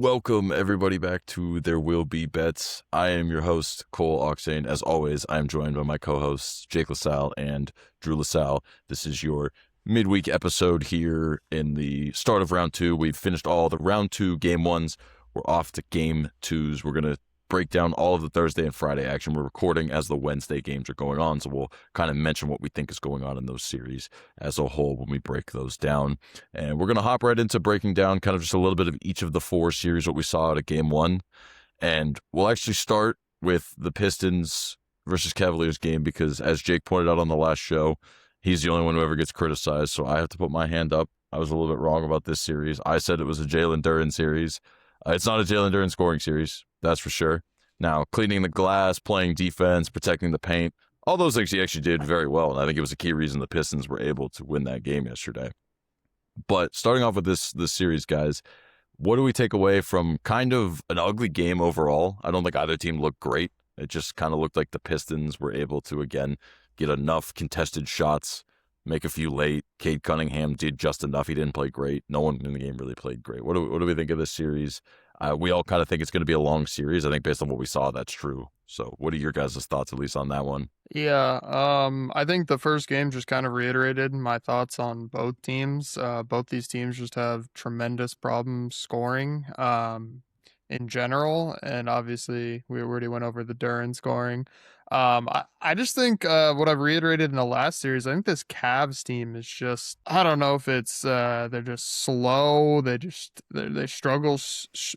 Welcome, everybody, back to There Will Be Bets. I am your host, Cole Oxane. As always, I am joined by my co-hosts, Jake LaSalle and Drew LaSalle. This is your midweek episode here in the start of round two. We've finished all the round two game ones. We're off to game twos. We're going to break down all of the Thursday and Friday action. We're recording as the Wednesday games are going on, so we'll kind of mention what we think is going on in those series as a whole when we break those down. And we're going to hop right into breaking down kind of just a little bit of each of the four series, what we saw out of game one. And we'll actually start with the Pistons versus Cavaliers game because, as Jake pointed out on the last show, he's the only one who ever gets criticized, so I have to put my hand up. I was a little bit wrong about this series. I said it was a Jalen Duren series. It's not a Jalen Duren scoring series, that's for sure. Now, cleaning the glass, playing defense, protecting the paint, all those things he actually did very well, and I think it was a key reason the Pistons were able to win that game yesterday. But starting off with this series, guys, what do we take away from kind of an ugly game overall? I don't think either team looked great. It just kind of looked like the Pistons were able to, again, get enough contested shots, make a few late. Cade Cunningham did just enough. He didn't play great. No one in the game really played great. What do we think of this series? We all kind of think it's going to be a long series. I think based on what we saw, that's true. So what are your guys' thoughts, at least on that one? Yeah, I think the first game just kind of reiterated my thoughts on both teams. Both these teams just have tremendous problems scoring, in general, and obviously we already went over the Duren scoring. I just think what I've reiterated in the last series, I think this Cavs team is just, I don't know if it's they're just slow. They struggle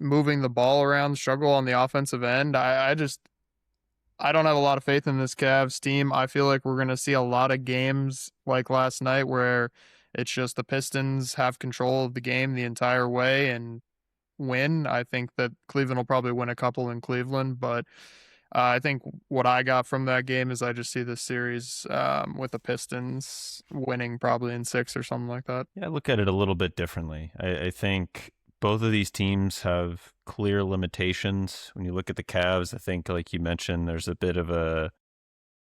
moving the ball around, struggle on the offensive end. I don't have a lot of faith in this Cavs team. I feel like we're going to see a lot of games like last night where it's just the Pistons have control of the game the entire way and win. I think that Cleveland will probably win a couple in Cleveland, but I think what I got from that game is I just see this series with the Pistons winning probably in six or something like that. Yeah, I look at it a little bit differently. I think both of these teams have clear limitations. When you look at the Cavs, I think, like you mentioned, there's a bit of a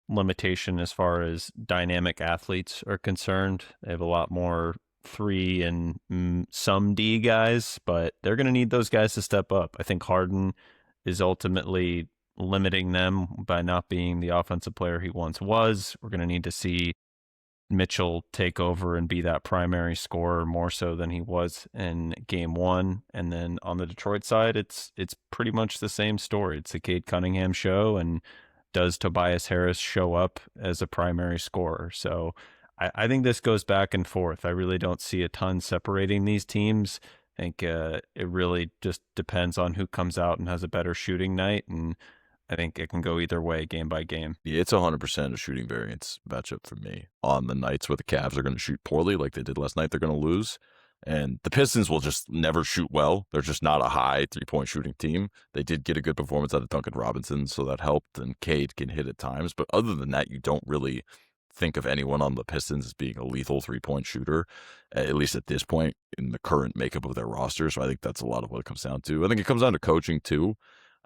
limitation as far as dynamic athletes are concerned. They have a lot more 3 and some D guys, but they're going to need those guys to step up. I think Harden is ultimately limiting them by not being the offensive player he once was. We're going to need to see Mitchell take over and be that primary scorer more so than he was in game one. And then on the Detroit side, it's pretty much the same story. It's a Cade Cunningham show, and does Tobias Harris show up as a primary scorer? So I think this goes back and forth. I really don't see a ton separating these teams. I think it really just depends on who comes out and has a better shooting night, and I think it can go either way, game by game. Yeah, it's 100% a shooting variance matchup for me. On the nights where the Cavs are going to shoot poorly like they did last night, they're going to lose. And the Pistons will just never shoot well. They're just not a high three-point shooting team. They did get a good performance out of Duncan Robinson, so that helped, and Cade can hit at times. But other than that, you don't really think of anyone on the Pistons as being a lethal three-point shooter, at least at this point in the current makeup of their roster. So I think that's a lot of what it comes down to. I think it comes down to coaching, too.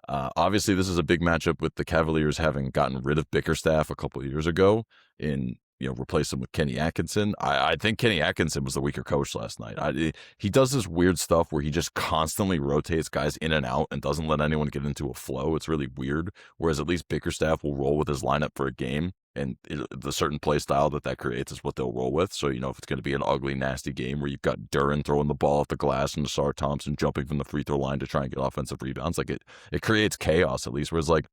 Obviously, this is a big matchup with the Cavaliers having gotten rid of Bickerstaff a couple of years ago and replace him with Kenny Atkinson. I think Kenny Atkinson was the weaker coach last night. He does this weird stuff where he just constantly rotates guys in and out and doesn't let anyone get into a flow. It's really weird. Whereas at least Bickerstaff will roll with his lineup for a game, and the certain play style that creates is what they'll roll with. So, if it's going to be an ugly, nasty game where you've got Duren throwing the ball off the glass and Nassar Thompson jumping from the free throw line to try and get offensive rebounds, like it creates chaos at least. Whereas like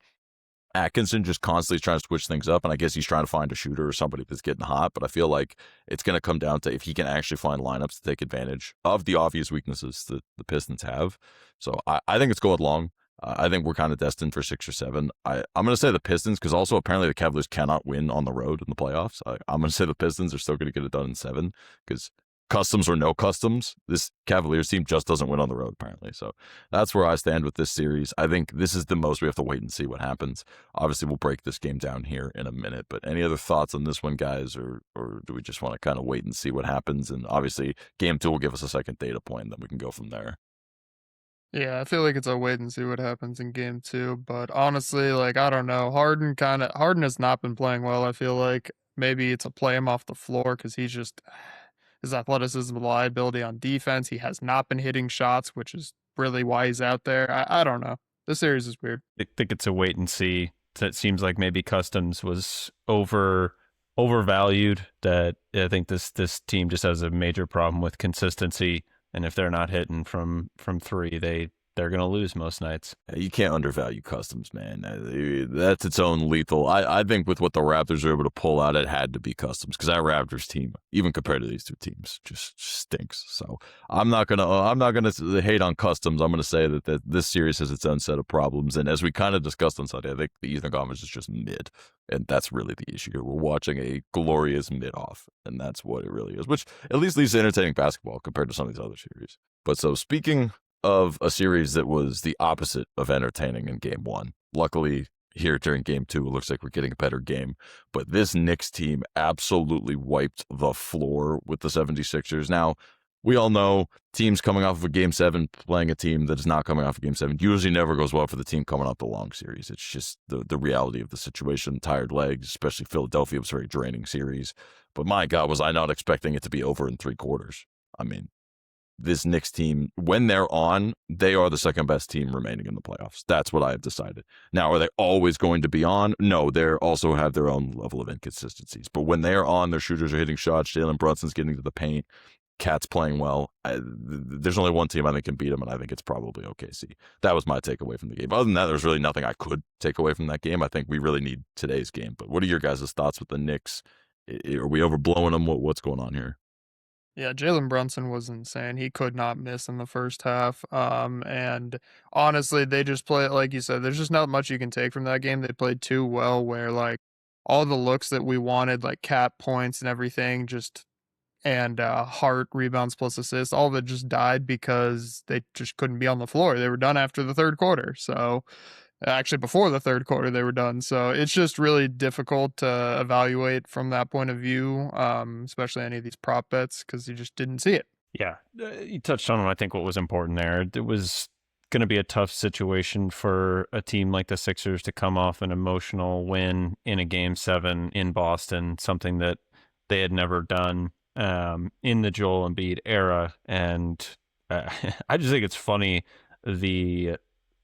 Atkinson just constantly trying to switch things up, and I guess he's trying to find a shooter or somebody that's getting hot, but I feel like it's going to come down to if he can actually find lineups to take advantage of the obvious weaknesses that the Pistons have. So I think it's going long. I think we're kind of destined for 6 or 7. I'm going to say the Pistons, because also apparently the Cavaliers cannot win on the road in the playoffs. I'm going to say the Pistons are still going to get it done in 7, because customs or no customs, this Cavaliers team just doesn't win on the road, apparently. So that's where I stand with this series. I think this is the most we have to wait and see what happens. Obviously, we'll break this game down here in a minute, but any other thoughts on this one, guys, or do we just want to kind of wait and see what happens? And obviously, game 2 will give us a second data point, then we can go from there. Yeah, I feel like it's a wait and see what happens in game 2, but honestly, like, I don't know. Harden has not been playing well. I feel like maybe it's a play him off the floor because his athleticism, reliability on defense. He has not been hitting shots, which is really why he's out there. I don't know. This series is weird. I think it's a wait and see. It seems like maybe Customs was overvalued. That I think this team just has a major problem with consistency, and if they're not hitting from three, they're going to lose most nights. You can't undervalue Customs, man. That's its own lethal. I think with what the Raptors are able to pull out, it had to be Customs, because that Raptors team, even compared to these two teams, just stinks. So I'm not gonna hate on Customs. I'm gonna say that this series has its own set of problems, and as we kind of discussed on Sunday, I think the Eastern Conference is just mid, and that's really the issue. We're watching a glorious mid-off, and that's what it really is, which at least leads to entertaining basketball compared to some of these other series. But so speaking of a series that was the opposite of entertaining in game one. Luckily, here during game two, it looks like we're getting a better game. But this Knicks team absolutely wiped the floor with the 76ers. Now, we all know teams coming off of a game seven playing a team that is not coming off of game seven usually never goes well for the team coming off the long series. It's just the reality of the situation. Tired legs, especially Philadelphia, was a very draining series. But my God, was I not expecting it to be over in 3 quarters. I mean, this Knicks team, when they're on, they are the second best team remaining in the playoffs. That's what I have decided. Now, are they always going to be on? No, they also have their own level of inconsistencies. But when they're on, their shooters are hitting shots. Jalen Brunson's getting to the paint. Cat's playing well. There's only one team I think can beat them, and I think it's probably OKC. That was my takeaway from the game. Other than that, there's really nothing I could take away from that game. I think we really need today's game. But what are your guys' thoughts with the Knicks? Are we overblowing them? What's going on here? Yeah, Jalen Brunson was insane. He could not miss in the first half. And honestly, they just play, like you said, there's just not much you can take from that game. They played too well, where like all the looks that we wanted, like cap points and everything, and Hart rebounds plus assists, all of it just died because they just couldn't be on the floor. They were done after the third quarter. So actually before the third quarter they were done, so it's just really difficult to evaluate from that point of view, especially any of these prop bets, because you just didn't see it. Yeah, you touched on, I think, what was important there. It was going to be a tough situation for a team like the Sixers to come off an emotional win in a game 7 in Boston, something that they had never done in the Joel Embiid era. And I just think it's funny, the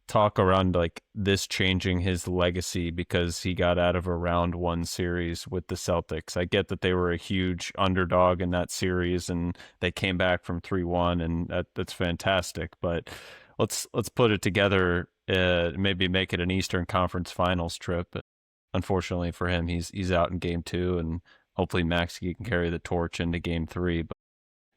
talk around like this changing his legacy because he got out of a round 1 series with the Celtics. I get that they were a huge underdog in that series and they came back from 3-1, and that's fantastic, but let's put it together, maybe make it an Eastern Conference Finals trip. But unfortunately for him, he's out in game 2, and hopefully Maxey can carry the torch into game 3. But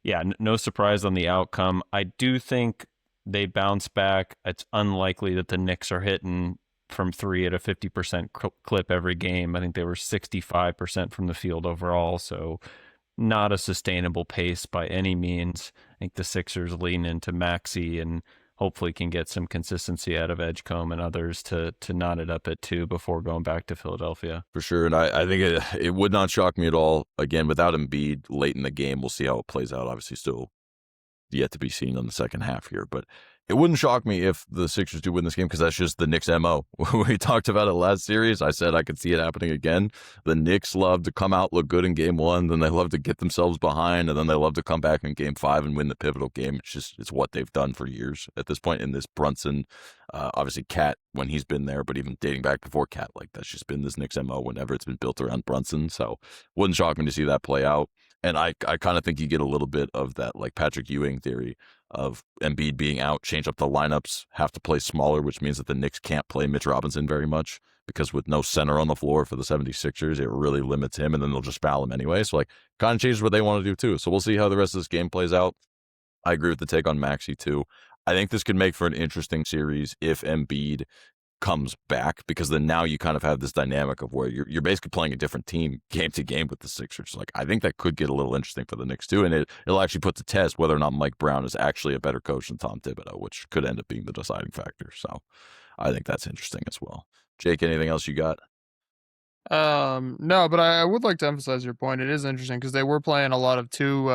yeah, no surprise on the outcome. I do think they bounce back. It's unlikely that the Knicks are hitting from 3 at a 50% clip every game. I think they were 65% from the field overall, so not a sustainable pace by any means. I think the Sixers lean into Maxey and hopefully can get some consistency out of Edgecombe and others to knot it up at 2 before going back to Philadelphia. For sure, and I think it would not shock me at all. Again, without Embiid late in the game, we'll see how it plays out. Obviously, still yet to be seen on the second half here, but it wouldn't shock me if the Sixers do win this game, because that's just the Knicks' MO. We talked about it last series. I said I could see it happening again. The Knicks love to come out, look good in game 1, then they love to get themselves behind, and then they love to come back in game 5 and win the pivotal game. It's what they've done for years at this point in this Brunson. Obviously, Cat, when he's been there, but even dating back before Cat, like that's just been this Knicks' MO whenever it's been built around Brunson. So wouldn't shock me to see that play out. And I kind of think you get a little bit of that like Patrick Ewing theory of Embiid being out, change up the lineups, have to play smaller, which means that the Knicks can't play Mitch Robinson very much, because with no center on the floor for the 76ers, it really limits him, and then they'll just foul him anyway. So like kind of changes what they want to do too. So we'll see how the rest of this game plays out. I agree with the take on Maxey too. I think this could make for an interesting series if Embiid comes back, because then now you kind of have this dynamic of where you're basically playing a different team game to game with the Sixers. Like I think that could get a little interesting for the Knicks too, and it'll actually put to test whether or not Mike Brown is actually a better coach than Tom Thibodeau, which could end up being the deciding factor. So I think that's interesting as well. Jake, anything else you got? No, but I would like to emphasize your point. It is interesting because they were playing a lot of two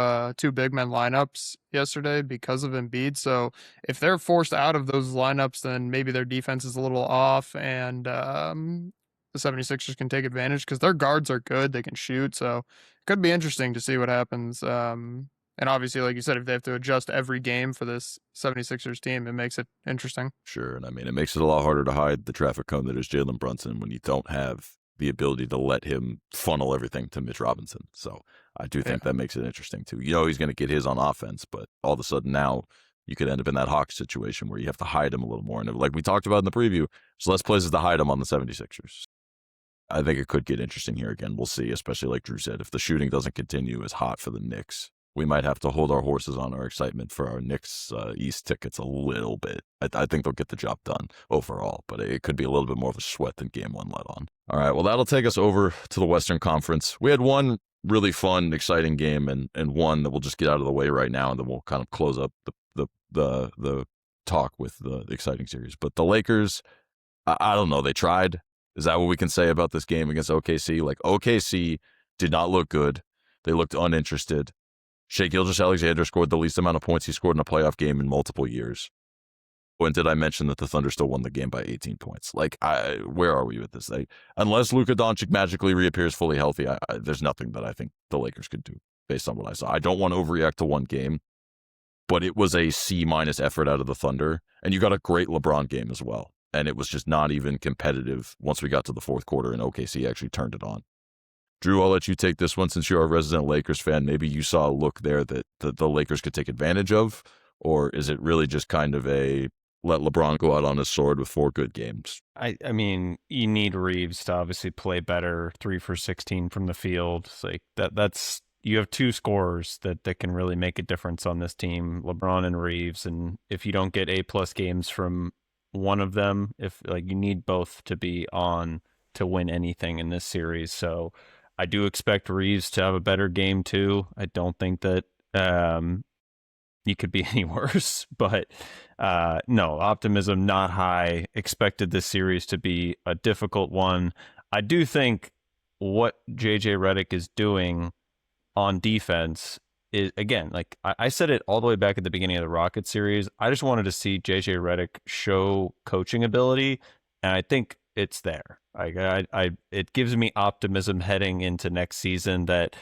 big men lineups yesterday because of Embiid. So if they're forced out of those lineups, then maybe their defense is a little off, and the 76ers can take advantage because their guards are good. They can shoot. So it could be interesting to see what happens And obviously, like you said, if they have to adjust every game for this 76ers team, it makes it interesting. Sure, and I mean, it makes it a lot harder to hide the traffic cone that is Jalen Brunson when you don't have the ability to let him funnel everything to Mitch Robinson. So I do think that makes it interesting too. You know he's going to get his on offense, but all of a sudden now you could end up in that Hawks situation where you have to hide him a little more. And like we talked about in the preview, there's less places to hide him on the 76ers. I think it could get interesting here again. We'll see, especially like Drew said, if the shooting doesn't continue as hot for the Knicks, we might have to hold our horses on our excitement for our Knicks East tickets a little bit. I think they'll get the job done overall, but it could be a little bit more of a sweat than game one let on. All right, well, that'll take us over to the Western Conference. We had one really fun, exciting game and one that we'll just get out of the way right now, and then we'll kind of close up the talk with the exciting series. But the Lakers, I don't know, they tried. Is that what we can say about this game against OKC? Like, OKC did not look good. They looked uninterested. Shai Gilgeous-Alexander scored the least amount of points he scored in a playoff game in multiple years. When did I mention that the Thunder still won the game by 18 points? Like, where are we with this? Unless Luka Doncic magically reappears fully healthy, there's nothing that I think the Lakers could do based on what I saw. I don't want to overreact to one game, but it was a C- effort out of the Thunder, and you got a great LeBron game as well. And it was just not even competitive once we got to the fourth quarter and OKC actually turned it on. Drew, I'll let you take this one since you're a resident Lakers fan. Maybe you saw a look there that the Lakers could take advantage of, or is it really just kind of a let LeBron go out on his sword with 4 good games? I mean, you need Reeves to obviously play better, 3 for 16 from the field. It's like that's you have 2 scorers that can really make a difference on this team, LeBron and Reeves. And if you don't get A+ games from one of them, if like you need both to be on to win anything in this series. So I do expect Reeves to have a better game too. I don't think that you could be any worse, but no, optimism not high. Expected this series to be a difficult one. I do think what JJ Redick is doing on defense is, again, like I said it all the way back at the beginning of the Rockets series, I just wanted to see JJ Redick show coaching ability, and I think it's there. It gives me optimism heading into next season that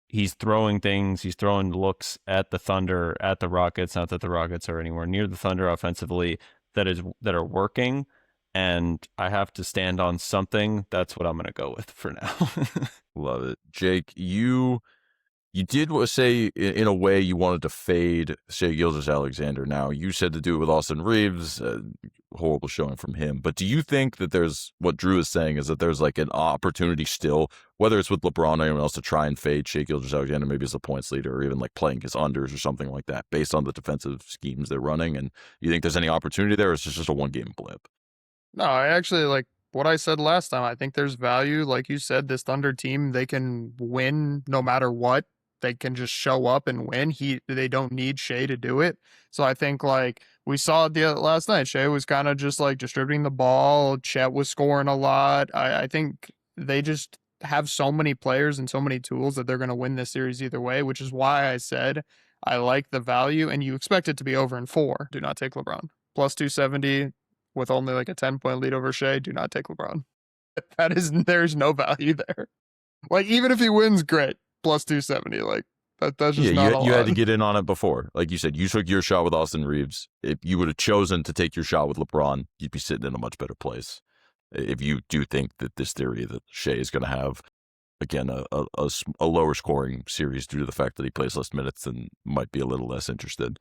he's throwing things, he's throwing looks at the Thunder, at the Rockets, not that the Rockets are anywhere near the Thunder offensively, that are working, and I have to stand on something. That's what I'm going to go with for now. Love it. Jake, you did say, in a way, you wanted to fade Shai Gilgeous-Alexander. Now, you said to do it with Austin Reeves, horrible showing from him. But do you think that there's, what Drew is saying is that there's like an opportunity still, whether it's with LeBron or anyone else, to try and fade Shai Gilgeous-Alexander, maybe as a points leader, or even like playing his unders or something like that, based on the defensive schemes they're running? And you think there's any opportunity there, or is this just a one-game blip? No, I actually like what I said last time. I think there's value. Like you said, this Thunder team, they can win no matter what. They can just show up and win. They don't need Shai to do it. So I think like we saw last night, Shai was kind of just like distributing the ball. Chet was scoring a lot. I think they just have so many players and so many tools that they're going to win this series either way, which is why I said I like the value, and you expect it to be over in 4. Do not take LeBron. Plus 270 with only like a 10-point lead over Shai. Do not take LeBron. There's no value there. Like, even if he wins, great. Plus 270, like that's just not a lot. You had to get in on it before. Like you said, you took your shot with Austin Reeves. If you would have chosen to take your shot with LeBron, you'd be sitting in a much better place. If you do think that this theory that Shai is going to have, again, a lower scoring series due to the fact that he plays less minutes and might be a little less interested,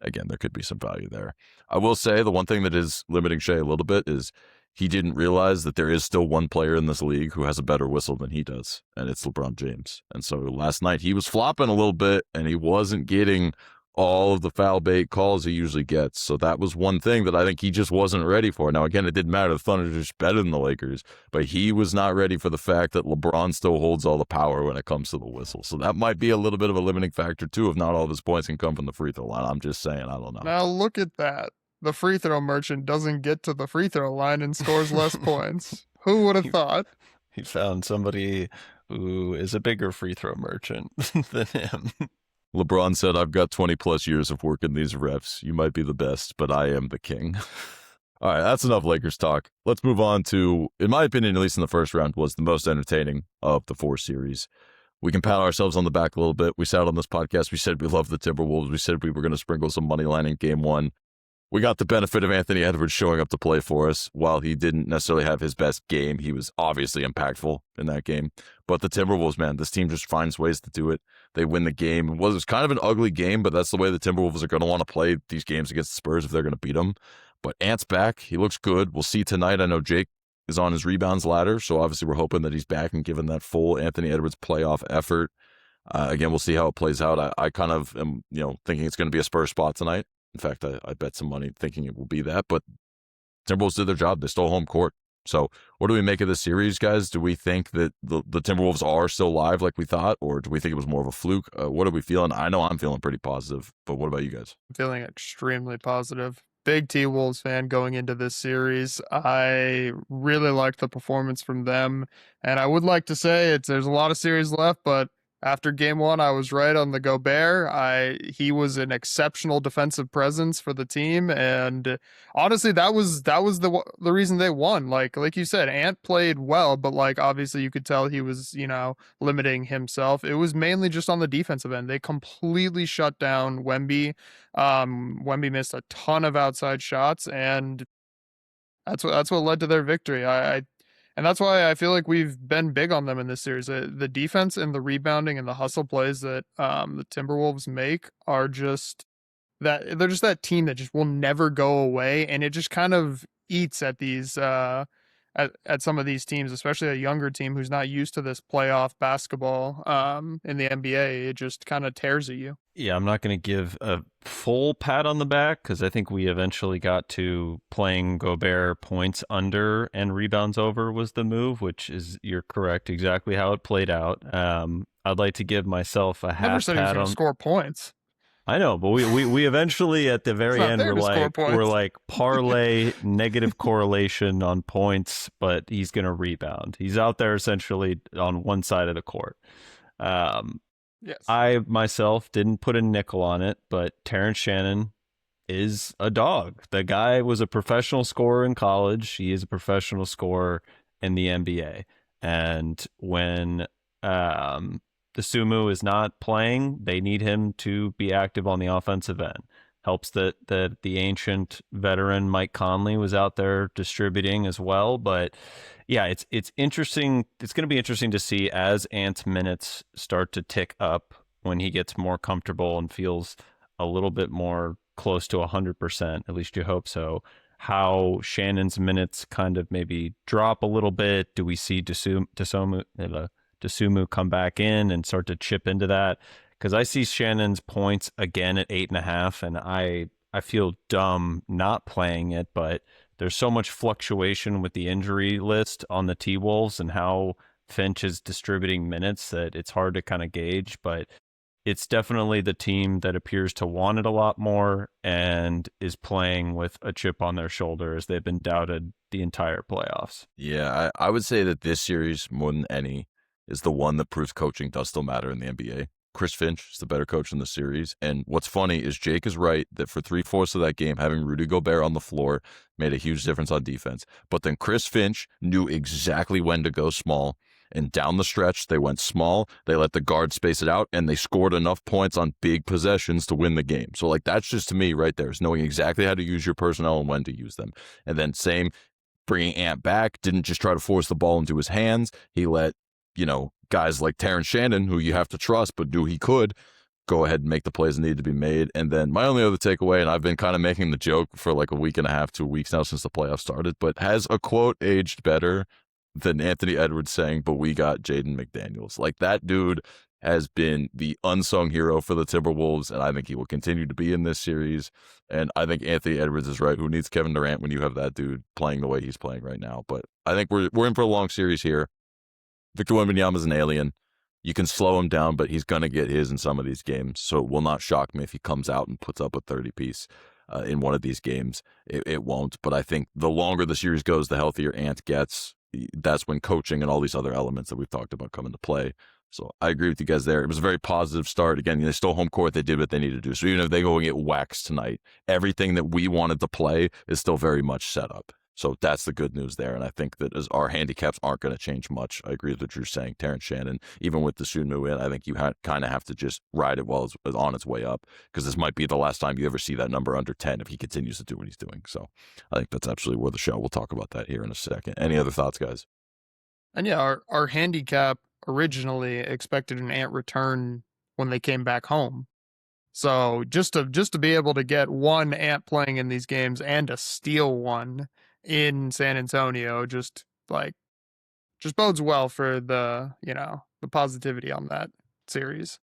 again, there could be some value there. I will say the one thing that is limiting Shai a little bit is he didn't realize that there is still one player in this league who has a better whistle than he does, and it's LeBron James. And so last night he was flopping a little bit, and he wasn't getting all of the foul bait calls he usually gets. So that was one thing that I think he just wasn't ready for. Now, again, it didn't matter. The Thunder are just better than the Lakers, but he was not ready for the fact that LeBron still holds all the power when it comes to the whistle. So that might be a little bit of a limiting factor, too, if not all of his points can come from the free throw line. I'm just saying, I don't know. Now look at that. The free throw merchant doesn't get to the free throw line and scores less points. Who would have thought? He found somebody who is a bigger free throw merchant than him. LeBron said, I've got 20 plus years of working these refs. You might be the best, but I am the king. All right, that's enough Lakers talk. Let's move on to, in my opinion, at least in the first round, was the most entertaining of the 4 series. we can pat ourselves on the back a little bit. We said on this podcast, we said we love the Timberwolves. We said we were going to sprinkle some money line in game one. We got the benefit of Anthony Edwards showing up to play for us. While he didn't necessarily have his best game, he was obviously impactful in that game. But the Timberwolves, man, this team just finds ways to do it. They win the game. It was kind of an ugly game, but that's the way the Timberwolves are going to want to play these games against the Spurs if they're going to beat them. But Ant's back. He looks good. We'll see tonight. I know Jake is on his rebounds ladder, so obviously we're hoping that he's back and given that full Anthony Edwards playoff effort. Again, we'll see how it plays out. I kind of am, thinking it's going to be a Spurs spot tonight. In fact, I bet some money thinking it will be that, but Timberwolves did their job. They stole home court. So what do we make of this series, guys? Do we think that the Timberwolves are still live like we thought, or do we think it was more of a fluke? What are we feeling? I know I'm feeling pretty positive, but what about you guys? I'm feeling extremely positive. Big T-Wolves fan going into this series. I really liked the performance from them, and I would like to say there's a lot of series left, but after game one, I was right on the Gobert. He was an exceptional defensive presence for the team, and honestly, that was the reason they won. Like you said, Ant played well, but obviously you could tell he was limiting himself. It was mainly just on the defensive end. They completely shut down Wemby. Wemby missed a ton of outside shots, and that's what led to their victory. And that's why I feel like we've been big on them in this series. The defense and the rebounding and the hustle plays that the Timberwolves make are just that they're just that team that just will never go away, and it just kind of eats at these at some of these teams, especially a younger team who's not used to this playoff basketball in the NBA. It just kind of tears at you. Yeah, I'm not going to give a full pat on the back because I think we eventually got to playing Gobert points under and rebounds over was the move, which is, you're correct, exactly how it played out. I'd like to give myself a half Never said he was pat going on. to score points. I know, but we eventually at the very end we're like parlay negative correlation on points, but he's going to rebound. He's out there essentially on one side of the court. Yes. I myself didn't put a nickel on it, but Terrence Shannon is a dog. The guy was a professional scorer in college. He is a professional scorer in the NBA. And when the Sumu is not playing, they need him to be active on the offensive end. Helps that the ancient veteran Mike Conley was out there distributing as well. But yeah, it's interesting. It's going to be interesting to see as Ant's minutes start to tick up when he gets more comfortable and feels a little bit more close to 100%. At least you hope so. How Shannon's minutes kind of maybe drop a little bit. Do we see Dosunmu come back in and start to chip into that? Because I see Shannon's points again at 8.5, and I feel dumb not playing it, but there's so much fluctuation with the injury list on the T-Wolves and how Finch is distributing minutes that it's hard to kind of gauge, but it's definitely the team that appears to want it a lot more and is playing with a chip on their shoulder as they've been doubted the entire playoffs. Yeah, I would say that this series, more than any, is the one that proves coaching does still matter in the NBA. Chris Finch is the better coach in the series. And what's funny is Jake is right that for 3/4 of that game, having Rudy Gobert on the floor made a huge difference on defense. But then Chris Finch knew exactly when to go small. And down the stretch, they went small. They let the guard space it out, and they scored enough points on big possessions to win the game. So, that's just to me right there is knowing exactly how to use your personnel and when to use them. And then same, bringing Ant back, didn't just try to force the ball into his hands. He let guys like Terrence Shannon, who you have to trust, but knew he could, go ahead and make the plays that needed to be made. And then my only other takeaway, and I've been kind of making the joke for like a week and a half, 2 weeks now since the playoffs started, but has a quote aged better than Anthony Edwards saying, but we got Jaden McDaniels. That dude has been the unsung hero for the Timberwolves, and I think he will continue to be in this series. And I think Anthony Edwards is right. Who needs Kevin Durant when you have that dude playing the way he's playing right now? But I think we're in for a long series here. Victor Wembanyama is an alien. You can slow him down, but he's going to get his in some of these games. So it will not shock me if he comes out and puts up a 30-piece in one of these games. It won't. But I think the longer the series goes, the healthier Ant gets. That's when coaching and all these other elements that we've talked about come into play. So I agree with you guys there. It was a very positive start. Again, they stole home court. They did what they needed to do. So even if they go and get waxed tonight, everything that we wanted to play is still very much set up. So that's the good news there. And I think that as our handicaps aren't going to change much. I agree with what you're saying, Terrence Shannon. Even with the Sunmu in, I think you kind of have to just ride it while it's on its way up, because this might be the last time you ever see that number under 10 if he continues to do what he's doing. So I think that's absolutely worth a show. We'll talk about that here in a second. Any other thoughts, guys? And yeah, our handicap originally expected an Ant return when they came back home. So just to be able to get one Ant playing in these games and to steal one in San Antonio just bodes well for the positivity on that series.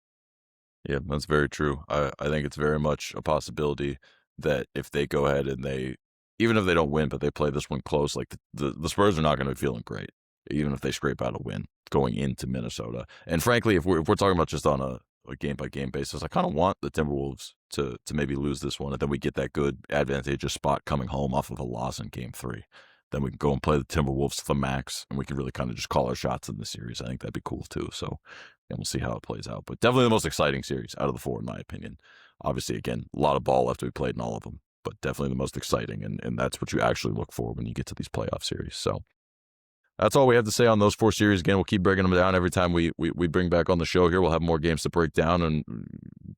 Yeah, that's very true. I think it's very much a possibility that if they go ahead and even if they don't win, but they play this one close, like the Spurs are not going to be feeling great, even if they scrape out a win going into Minnesota. And frankly, if we're talking about just on a game by game basis, I kind of want the Timberwolves to maybe lose this one, and then we get that good advantageous spot coming home off of a loss in Game 3. Then we can go and play the Timberwolves to the max, and we can really kind of just call our shots in the series. I think that'd be cool too. So, and we'll see how it plays out. But definitely the most exciting series out of the four, in my opinion. Obviously, again, a lot of ball left to be played in all of them, but definitely the most exciting, and that's what you actually look for when you get to these playoff series. So that's all we have to say on those four series. Again, we'll keep breaking them down every time we bring back on the show here. We'll have more games to break down, and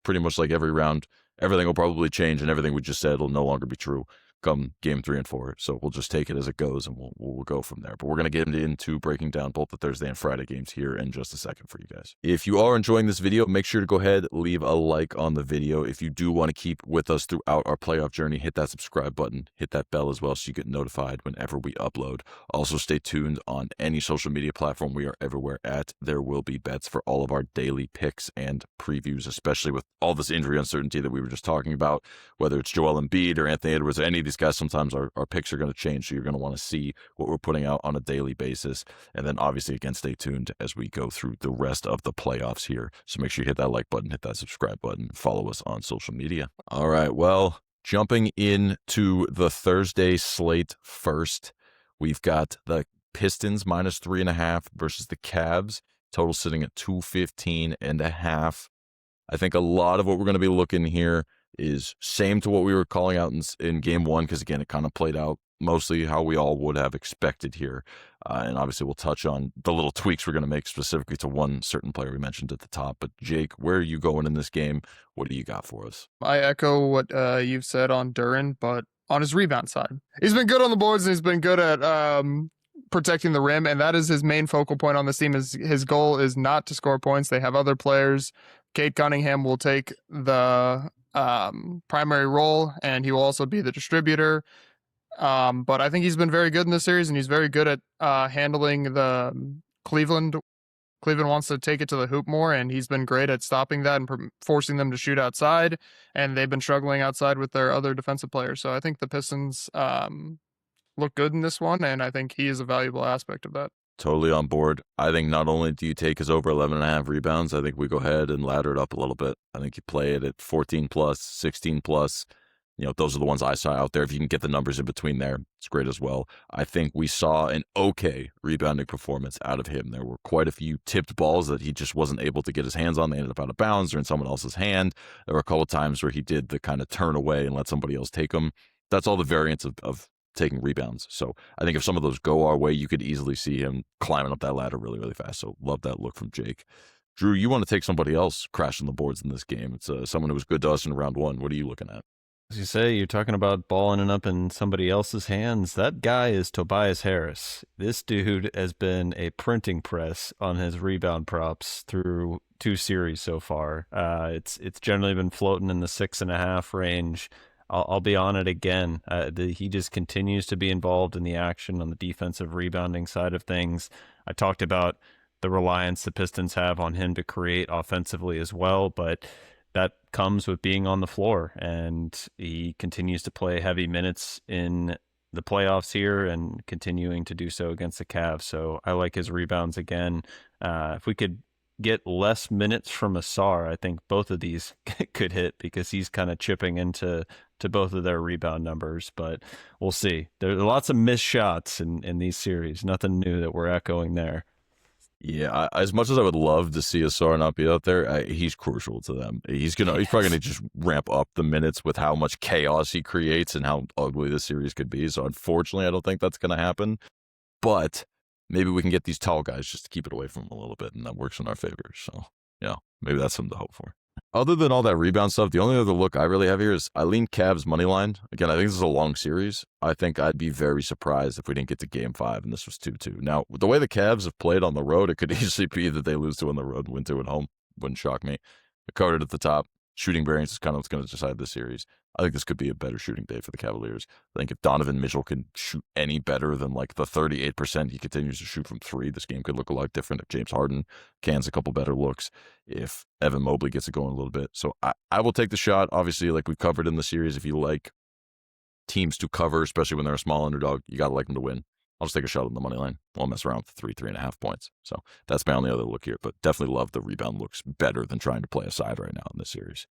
pretty much like every round, everything will probably change, and everything we just said will no longer be true come game 3 and 4. So we'll just take it as it goes, and we'll go from there. But we're going to get into breaking down both the Thursday and Friday games here in just a second for you guys. If you are enjoying this video, make sure to go ahead, leave a like on the video. If you do want to keep with us throughout our playoff journey, hit that subscribe button, hit that bell as well so you get notified whenever we upload. Also, stay tuned on any social media platform. We are everywhere at There Will Be Bets for all of our daily picks and previews, especially with all this injury uncertainty that we were just talking about, whether it's Joel Embiid or Anthony Edwards or any of these guys. Sometimes our picks are going to change, so you're going to want to see what we're putting out on a daily basis. And then obviously, again, stay tuned as we go through the rest of the playoffs here. So make sure you hit that like button, hit that subscribe button, follow us on social media. All right, well, jumping into the Thursday slate first, we've got the Pistons minus 3.5 versus the Cavs, total sitting at 215.5. I think a lot of what we're going to be looking here is same to what we were calling out in game 1, because again, it kind of played out mostly how we all would have expected here. And obviously we'll touch on the little tweaks we're going to make specifically to one certain player we mentioned at the top. But Jake, where are you going in this game? What do you got for us? I echo what you've said on Duren, but on his rebound side, he's been good on the boards and he's been good at protecting the rim, and that is his main focal point on this team. His goal is not to score points. They have other players. Cade Cunningham will take the primary role, and he will also be the distributor. But I think he's been very good in this series, and he's very good at handling the Cleveland. Cleveland wants to take it to the hoop more, and he's been great at stopping that and forcing them to shoot outside, and they've been struggling outside with their other defensive players. So I think the Pistons look good in this one, and I think he is a valuable aspect of that. Totally on board. I think not only do you take his over 11.5 rebounds, I think we go ahead and ladder it up a little bit. I think you play it at 14 plus, 16 plus. Those are the ones I saw out there. If you can get the numbers in between there, it's great as well. I think we saw an okay rebounding performance out of him. There were quite a few tipped balls that he just wasn't able to get his hands on. They ended up out of bounds or in someone else's hand. There were a couple of times where he did the kind of turn away and let somebody else take them. That's all the variance of taking rebounds. So I think if some of those go our way, you could easily see him climbing up that ladder really, really fast. So love that look from Jake. Drew, you want to take somebody else crashing the boards in this game. It's someone who was good to us in round 1. What are you looking at? As you say, you're talking about balling it up in somebody else's hands. That guy is Tobias Harris. This dude has been a printing press on his rebound props through 2 series so far. It's generally been floating in the 6.5 range. I'll be on it again. He just continues to be involved in the action on the defensive rebounding side of things. I talked about the reliance the Pistons have on him to create offensively as well, but that comes with being on the floor, and he continues to play heavy minutes in the playoffs here and continuing to do so against the Cavs. So I like his rebounds again. If we could get less minutes from Asar, I think both of these could hit, because he's kind of chipping into both of their rebound numbers, but we'll see. There are lots of missed shots in these series. Nothing new that we're echoing there. Yeah, as much as I would love to see Asar not be out there, he's crucial to them. He's probably gonna just ramp up the minutes with how much chaos he creates and how ugly this series could be. So unfortunately, I don't think that's gonna happen. But maybe we can get these tall guys just to keep it away from him a little bit, and that works in our favor. So yeah, maybe that's something to hope for. Other than all that rebound stuff, the only other look I really have here is I lean Cavs money line. Again, I think this is a long series. I think I'd be very surprised if we didn't get to game 5 and this was 2-2. Now, the way the Cavs have played on the road, it could easily be that they lose 2 on the road, win 2 at home. Wouldn't shock me. I covered it at the top. Shooting variance is kind of what's going to decide this series. I think this could be a better shooting day for the Cavaliers. I think if Donovan Mitchell can shoot any better than like the 38% he continues to shoot from 3, this game could look a lot different. If James Harden cans a couple better looks, if Evan Mobley gets it going a little bit. So I will take the shot. Obviously, like we've covered in the series, if you like teams to cover, especially when they're a small underdog, you got to like them to win. I'll just take a shot on the money line. I'll mess around with 3.5 points. So that's my only other look here, but definitely love the rebound looks better than trying to play a side right now in this series.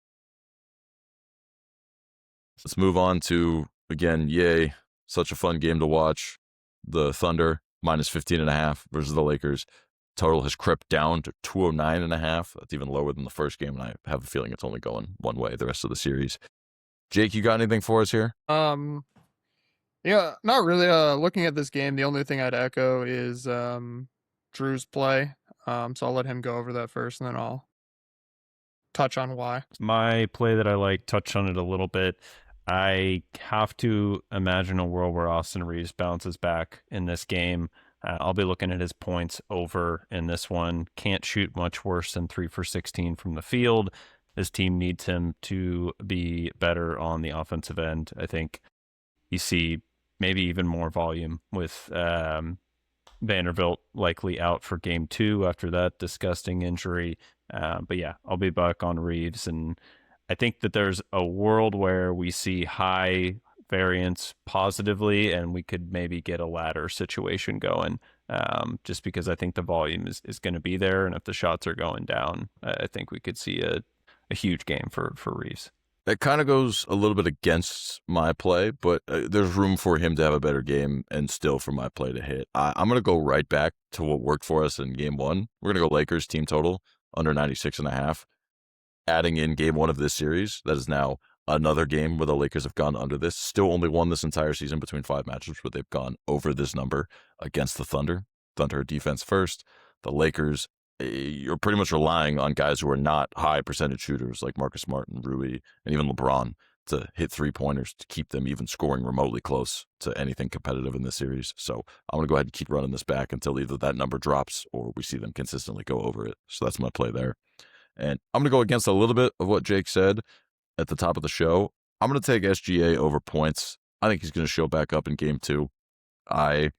Let's move on to, again, yay, such a fun game to watch. The Thunder, minus 15.5 versus the Lakers. Total has crept down to 209.5. That's even lower than the first game, and I have a feeling it's only going one way the rest of the series. Jake, you got anything for us here? Yeah, not really. Looking at this game, the only thing I'd echo is Drew's play. So I'll let him go over that first, and then I'll touch on why. My play that I like, touched on it a little bit. I have to imagine a world where Austin Reeves bounces back in this game. I'll be looking at his points over in this one. Can't shoot much worse than 3 for 16 from the field. This team needs him to be better on the offensive end. I think you see maybe even more volume with Vanderbilt likely out for game 2 after that disgusting injury. But yeah, I'll be back on Reeves. And I think that there's a world where we see high variance positively and we could maybe get a ladder situation going, just because I think the volume is going to be there. And if the shots are going down, I think we could see a huge game for Reeves. That kind of goes a little bit against my play, but there's room for him to have a better game and still for my play to hit. I'm going to go right back to what worked for us in game 1. We're going to go Lakers team total under 96.5. Adding in game 1 of this series, that is now another game where the Lakers have gone under this. Still only won this entire season between 5 matchups, but they've gone over this number against the Thunder. Thunder defense first. The Lakers, you're pretty much relying on guys who are not high percentage shooters like Marcus Smart and Rui and even LeBron to hit 3-pointers to keep them even scoring remotely close to anything competitive in this series. So I'm going to go ahead and keep running this back until either that number drops or we see them consistently go over it. So that's my play there. And I'm going to go against a little bit of what Jake said at the top of the show. I'm going to take SGA over points. I think he's going to show back up in game 2. I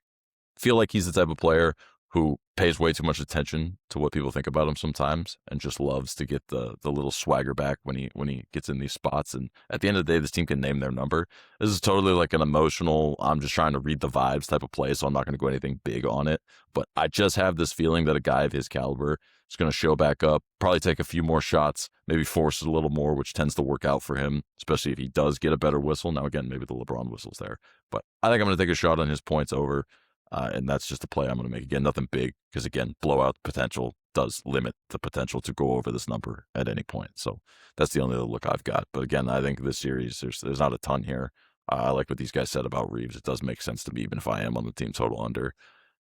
feel like he's the type of player who pays way too much attention to what people think about him sometimes and just loves to get the little swagger back when he gets in these spots. And at the end of the day, this team can name their number. This is totally like an emotional, I'm just trying to read the vibes type of play, so I'm not going to go anything big on it. But I just have this feeling that a guy of his caliber is going to show back up, probably take a few more shots, maybe force it a little more, which tends to work out for him, especially if he does get a better whistle. Now, again, maybe the LeBron whistle's there. But I think I'm going to take a shot on his points over. And that's just a play I'm going to make. Again, nothing big because, again, blowout potential does limit the potential to go over this number at any point. So that's the only other look I've got. But, again, I think this series, there's not a ton here. I like what these guys said about Reeves. It does make sense to me, even if I am on the team total under.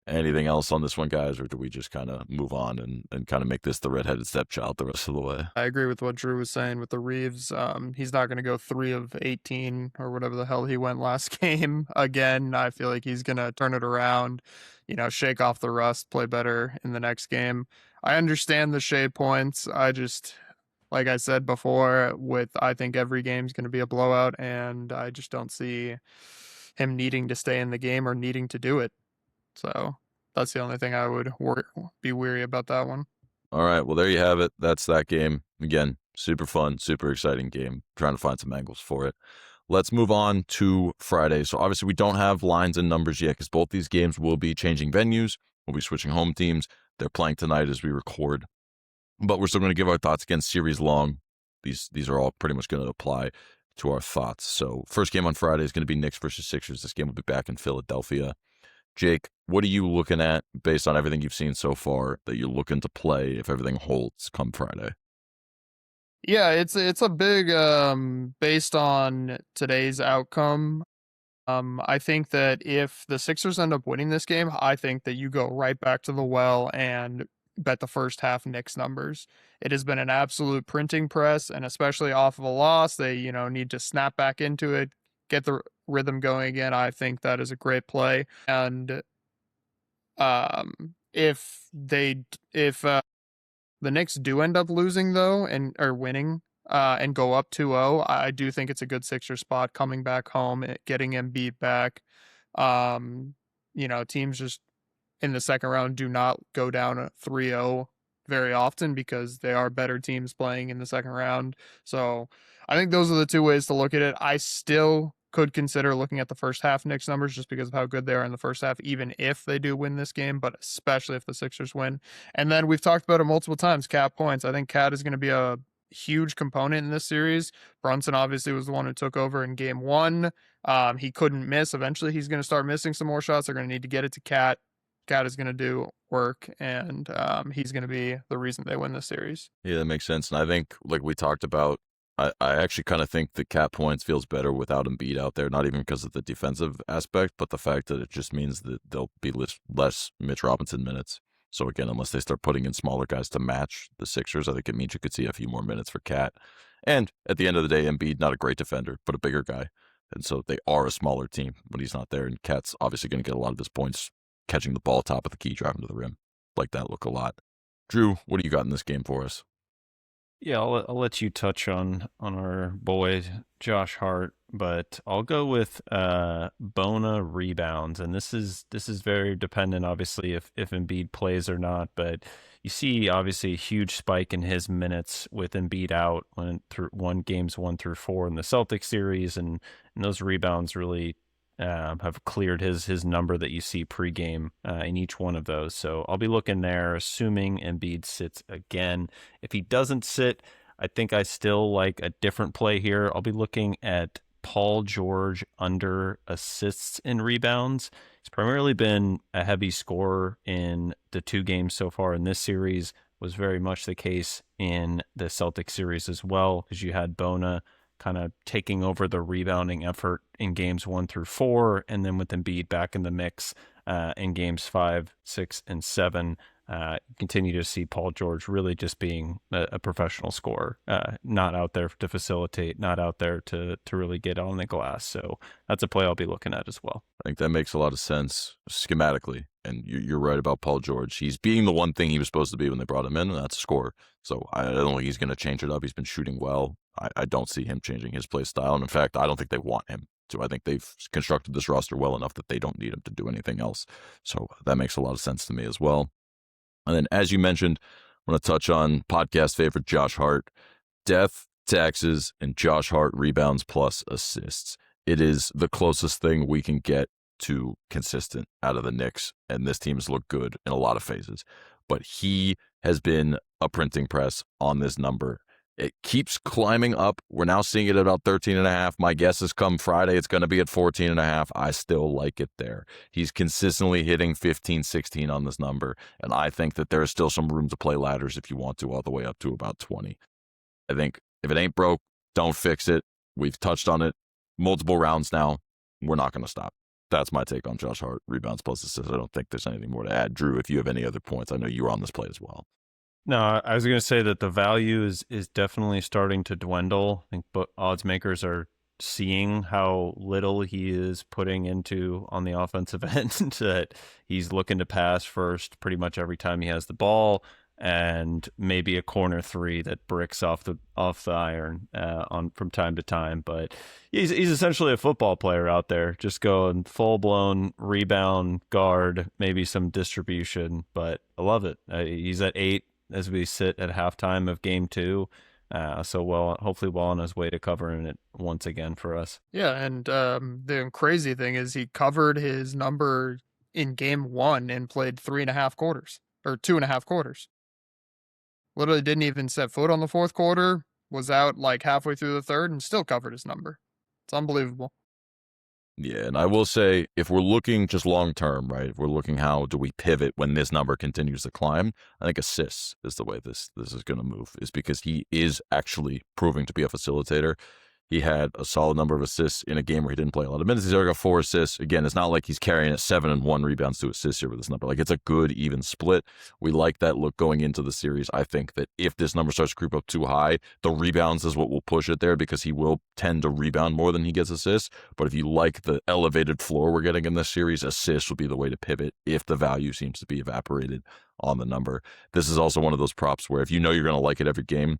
Anything else on this one, guys, or do we just kind of move on and kind of make this the redheaded stepchild the rest of the way? I agree with what Drew was saying with the Reeves. He's not going to go 3 of 18 or whatever the hell he went last game again. I feel like he's going to turn it around, shake off the rust, play better in the next game. I understand the shade points. I just, like I said before, I think every game is going to be a blowout, and I just don't see him needing to stay in the game or needing to do it. So that's the only thing I would be weary about that one. All right. Well, there you have it. That's that game. Again, super fun, super exciting game. Trying to find some angles for it. Let's move on to Friday. So obviously we don't have lines and numbers yet because both these games will be changing venues. We'll be switching home teams. They're playing tonight as we record. But we're still going to give our thoughts again series long. These are all pretty much going to apply to our thoughts. So first game on Friday is going to be Knicks versus Sixers. This game will be back in Philadelphia. Jake, What are you looking at based on everything you've seen so far that you're looking to play if everything holds come Friday? Yeah, it's a big based on today's outcome. I think that if the Sixers end up winning this game, I think that you go right back to the well and bet the first half Knicks numbers. It has been an absolute printing press, and especially off of a loss, they need to snap back into it, get the rhythm going again. I think that is a great play, and if the Knicks do end up losing though, and or winning, and go up 2-0, I do think it's a good Sixer spot coming back home, getting Embiid back. Teams just in the second round do not go down a 3-0 very often because they are better teams playing in the second round. So I think those are the two ways to look at it. I still could consider looking at the first half Knicks numbers just because of how good they are in the first half, even if they do win this game, but especially if the Sixers win. And then we've talked about it multiple times, Cat points. I think Cat is going to be a huge component in this series. Brunson obviously was the one who took over in game one. He couldn't miss. Eventually he's going to start missing some more shots. They're going to need to get it to Cat. Cat is going to do work, and he's going to be the reason they win this series. Yeah, that makes sense. And I think, like we talked about, I actually kind of think the Cat points feels better without Embiid out there, not even because of the defensive aspect, but the fact that it just means that there'll be less Mitch Robinson minutes. So again, unless they start putting in smaller guys to match the Sixers, I think it means you could see a few more minutes for Cat. And at the end of the day, Embiid, not a great defender, but a bigger guy. And so they are a smaller team when he's not there. And Cat's obviously going to get a lot of his points catching the ball top of the key, driving to the rim. Like that look a lot. Drew, what do you got in this game for us? Yeah, I'll let you touch on our boy Josh Hart, but I'll go with Bona rebounds, and this is very dependent, obviously, if Embiid plays or not. But you see, obviously, a huge spike in his minutes with Embiid out when games 1 through 4 in the Celtics series, and those rebounds really have cleared his number that you see pregame in each one of those. So I'll be looking there, assuming Embiid sits again. If he doesn't sit, I think I still like a different play here. I'll be looking at Paul George under assists and rebounds. He's primarily been a heavy scorer in the 2 games so far in this series. Was very much the case in the Celtics series as well, because you had Bona kind of taking over the rebounding effort in games 1 through 4, and then with Embiid back in the mix in games 5, 6, and 7. Continue to see Paul George really just being a professional scorer, not out there to facilitate, not out there to really get on the glass. So that's a play I'll be looking at as well. I think that makes a lot of sense schematically. And you're right about Paul George. He's being the one thing he was supposed to be when they brought him in, and that's a scorer. So I don't think he's going to change it up. He's been shooting well. I don't see him changing his play style. And in fact, I don't think they want him to. I think they've constructed this roster well enough that they don't need him to do anything else. So that makes a lot of sense to me as well. And then, as you mentioned, I'm going to touch on podcast favorite Josh Hart. Death, taxes, and Josh Hart rebounds plus assists. It is the closest thing we can get to consistent out of the Knicks, and this team's looked good in a lot of phases. But he has been a printing press on this number. It keeps climbing up. We're now seeing it at about 13.5. My guess is come Friday, it's going to be at 14.5. I still like it there. He's consistently hitting 15, 16 on this number, and I think that there is still some room to play ladders if you want to, all the way up to about 20. I think if it ain't broke, don't fix it. We've touched on it multiple rounds now. We're not going to stop. That's my take on Josh Hart, rebounds plus assists. I don't think there's anything more to add. Drew, if you have any other points, I know you were on this play as well. No, I was going to say that the value is definitely starting to dwindle. I think odds makers are seeing how little he is putting into on the offensive end, that he's looking to pass first pretty much every time he has the ball, and maybe a corner 3 that bricks off the iron on from time to time. But he's essentially a football player out there, just going full blown rebound, guard, maybe some distribution. But I love it. He's at 8 as we sit at halftime of game 2. Hopefully well on his way to covering it once again for us. Yeah, and the crazy thing is he covered his number in game 1 and played 3.5 quarters, or 2.5 quarters. Literally didn't even set foot on the fourth quarter, was out like halfway through the third, and still covered his number. It's unbelievable. Yeah, and I will say, if we're looking just long term, right? If we're looking how do we pivot when this number continues to climb, I think assists is the way this is going to move, is because he is actually proving to be a facilitator. He had a solid number of assists in a game where he didn't play a lot of minutes. He's already got 4 assists. Again, it's not like he's carrying it 7 and 1 rebounds to assists here with this number. Like, it's a good, even split. We like that look going into the series. I think that if this number starts to creep up too high, the rebounds is what will push it there, because he will tend to rebound more than he gets assists. But if you like the elevated floor we're getting in this series, assists will be the way to pivot if the value seems to be evaporated on the number. This is also one of those props where if you know you're going to like it every game,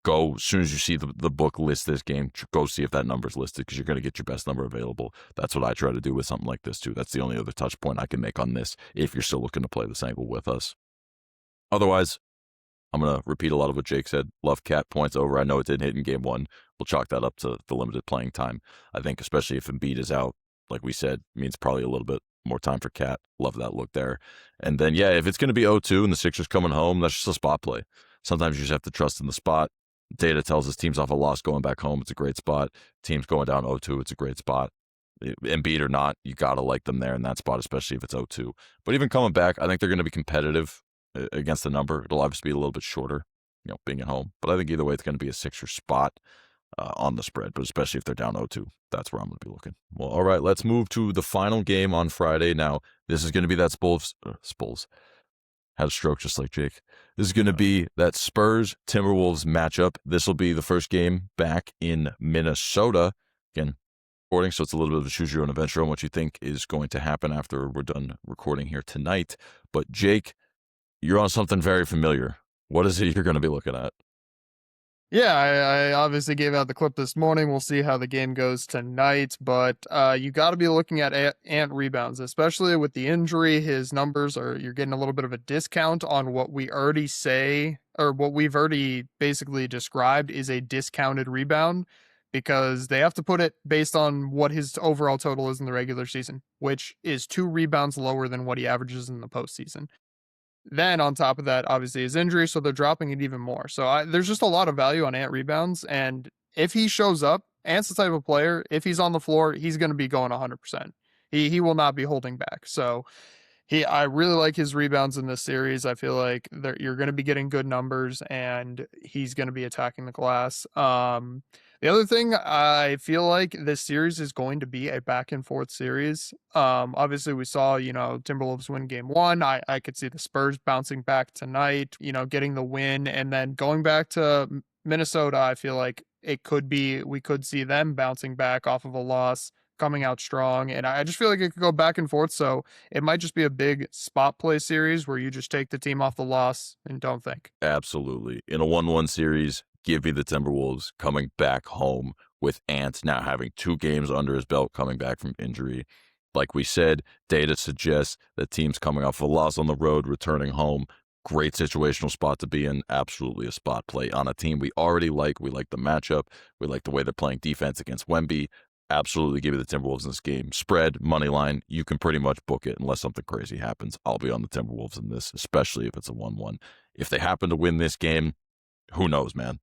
go as soon as you see the book list this game, go see if that number's listed, because you're going to get your best number available. That's what I try to do with something like this too. That's the only other touch point I can make on this if you're still looking to play this angle with us. Otherwise, I'm going to repeat a lot of what Jake said. Love Cat points over. I know it didn't hit in game 1. We'll chalk that up to the limited playing time. I think especially if Embiid is out, like we said, means probably a little bit more time for Cat. Love that look there. And then, yeah, if it's going to be 0-2 and the Sixers coming home, that's just a spot play. Sometimes you just have to trust in the spot. Data tells us teams off a loss going back home, it's a great spot. Teams going down 0-2, it's a great spot. Embiid or not, you got to like them there in that spot, especially if it's 0-2. But even coming back, I think they're going to be competitive against the number. It'll obviously be a little bit shorter, being at home. But I think either way, it's going to be a Sixer spot on the spread, but especially if they're down 0-2. That's where I'm going to be looking. Well, all right, let's move to the final game on Friday. Now, this is going to be that Spurs. Had a stroke just like Jake. This is going to be that Spurs-Timberwolves matchup. This will be the first game back in Minnesota. Again, recording, so it's a little bit of a choose your own adventure on what you think is going to happen after we're done recording here tonight. But Jake, you're on something very familiar. What is it you're going to be looking at? Yeah, I obviously gave out the clip this morning. We'll see how the game goes tonight, but you got to be looking at Ant rebounds, especially with the injury. His numbers you're getting a little bit of a discount on what we already say, or what we've already basically described is a discounted rebound, because they have to put it based on what his overall total is in the regular season, which is 2 rebounds lower than what he averages in the postseason. Then on top of that, obviously his injury, so they're dropping it even more. So there's just a lot of value on Ant rebounds, and if he shows up, Ant's the type of player, if he's on the floor, he's going to be going 100%. He will not be holding back. So I really like his rebounds in this series. I feel like you're going to be getting good numbers, and he's going to be attacking the glass. The other thing, I feel like this series is going to be a back and forth series. Obviously we saw, Timberwolves win game 1. I could see the Spurs bouncing back tonight, getting the win, and then going back to Minnesota. I feel like we could see them bouncing back off of a loss, coming out strong. And I just feel like it could go back and forth. So it might just be a big spot play series where you just take the team off the loss and don't think. Absolutely. In a 1-1 series, give me the Timberwolves coming back home with Ant now having 2 games under his belt coming back from injury. Like we said, data suggests that teams coming off a loss on the road, returning home, great situational spot to be in. Absolutely a spot play on a team we already like. We like the matchup. We like the way they're playing defense against Wemby. Absolutely give me the Timberwolves in this game. Spread, money line, you can pretty much book it unless something crazy happens. I'll be on the Timberwolves in this, especially if it's a 1-1. If they happen to win this game, who knows, man?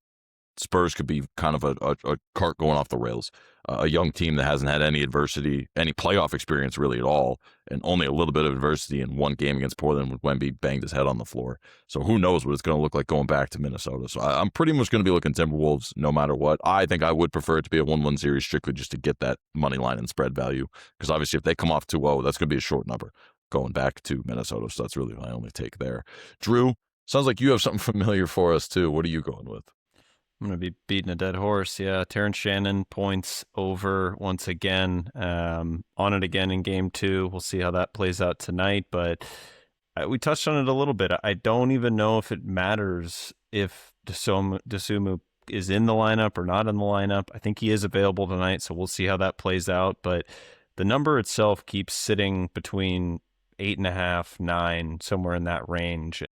Spurs could be kind of a cart going off the rails. A young team that hasn't had any adversity, any playoff experience really at all, and only a little bit of adversity in 1 game against Portland with Wemby banged his head on the floor. So who knows what it's going to look like going back to Minnesota. So I'm pretty much going to be looking Timberwolves no matter what. I think I would prefer it to be a 1-1 series strictly just to get that money line and spread value, because obviously if they come off 2-0, that's going to be a short number going back to Minnesota. So that's really my only take there. Drew, sounds like you have something familiar for us too. What are you going with? I'm going to be beating a dead horse. Yeah, Terrence Shannon points over once again. On it again in game 2. We'll see how that plays out tonight. But we touched on it a little bit. I don't even know if it matters if Dosunmu is in the lineup or not in the lineup. I think he is available tonight, so we'll see how that plays out. But the number itself keeps sitting between 8.5, 9, somewhere in that range.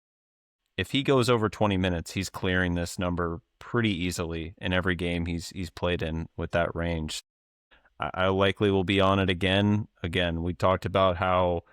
If he goes over 20 minutes, he's clearing this number pretty easily in every game he's played in with that range. I likely will be on it again. Again, we talked about how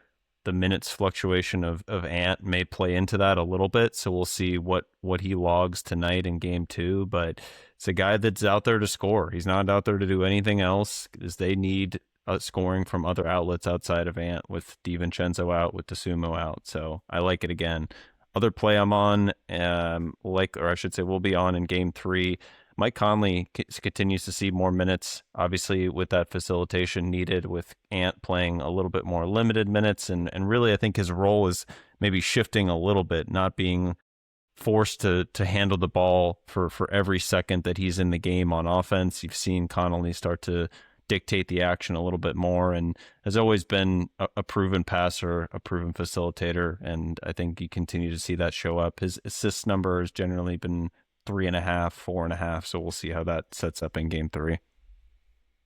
the minutes fluctuation of Ant may play into that a little bit, so we'll see what he logs tonight in game 2. But it's a guy that's out there to score. He's not out there to do anything else, because they need scoring from other outlets outside of Ant, with DiVincenzo out, with DeSumo out. So I like it again. Other play I'm on, or I should say will be on in game 3. Mike Conley continues to see more minutes, obviously with that facilitation needed, with Ant playing a little bit more limited minutes. And really, I think his role is maybe shifting a little bit, not being forced to handle the ball for every second that he's in the game on offense. You've seen Conley start to dictate the action a little bit more, and has always been a proven passer, a proven facilitator. And I think you continue to see that show up. His assist number has generally been 3.5, 4.5. So we'll see how that sets up in game 3.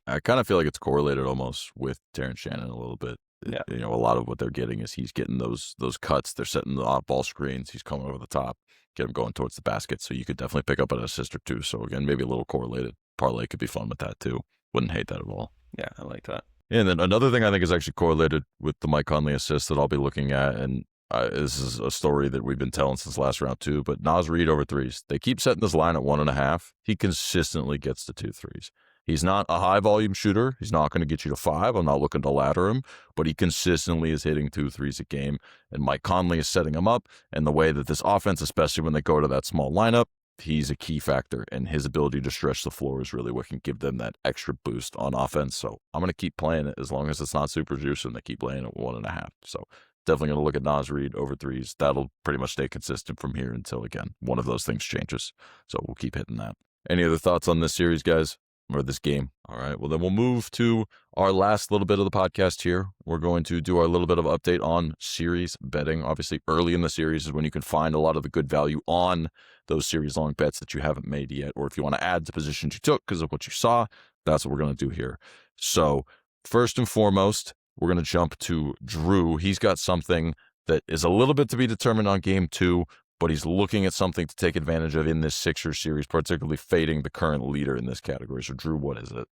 I kind of feel like it's correlated almost with Terrence Shannon a little bit. Yeah. You know, a lot of what they're getting is he's getting those cuts. They're setting the off-ball screens. He's coming over the top, get him going towards the basket. So you could definitely pick up an assist or two. So again, maybe a little correlated. Parlay could be fun with that too. Wouldn't hate that at all. Yeah, I like that. And then another thing I think is actually correlated with the Mike Conley assist that I'll be looking at, and this is a story that we've been telling since last round too, but Naz Reid over threes. They keep setting this line at 1.5. He consistently gets to 2 threes. He's not a high volume shooter. He's not going to get you to 5. I'm not looking to ladder him, but he consistently is hitting 2 threes a game. And Mike Conley is setting him up. And the way that this offense, especially when they go to that small lineup, he's a key factor. And his ability to stretch the floor is really what can give them that extra boost on offense. So I'm going to keep playing it as long as it's not super juicing. They keep playing at 1.5. So definitely going to look at Naz Reid over threes. That'll pretty much stay consistent from here until, again, one of those things changes. So we'll keep hitting that. Any other thoughts on this series, guys? Or this game? All right, well, then we'll move to our last little bit of the podcast here. We're going to do our little bit of update on series betting. Obviously, early in the series is when you can find a lot of the good value on those series-long bets that you haven't made yet, or if you want to add to positions you took because of what you saw, that's what we're going to do here. So first and foremost, we're going to jump to Drew. He's got something that is a little bit to be determined on game 2, but he's looking at something to take advantage of in this Sixers series, particularly fading the current leader in this category. So, Drew, what is it?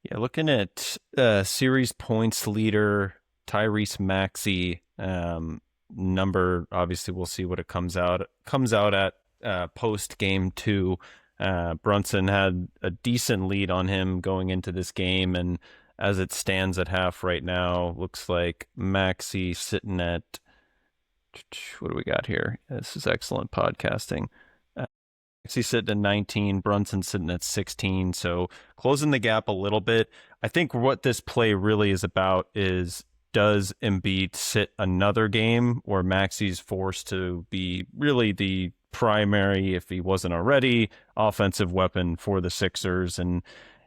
Yeah, looking at series points leader, Tyrese Maxey, number, obviously we'll see what it comes out at post game 2. Brunson had a decent lead on him going into this game, and as it stands at half right now, looks like Maxey sitting at, what do we got here? This is excellent podcasting. He's sitting at 19, Brunson sitting at 16, so closing the gap a little bit. I think what this play really is about is, does Embiid sit another game where Maxey's forced to be really the primary, if he wasn't already, offensive weapon for the Sixers? And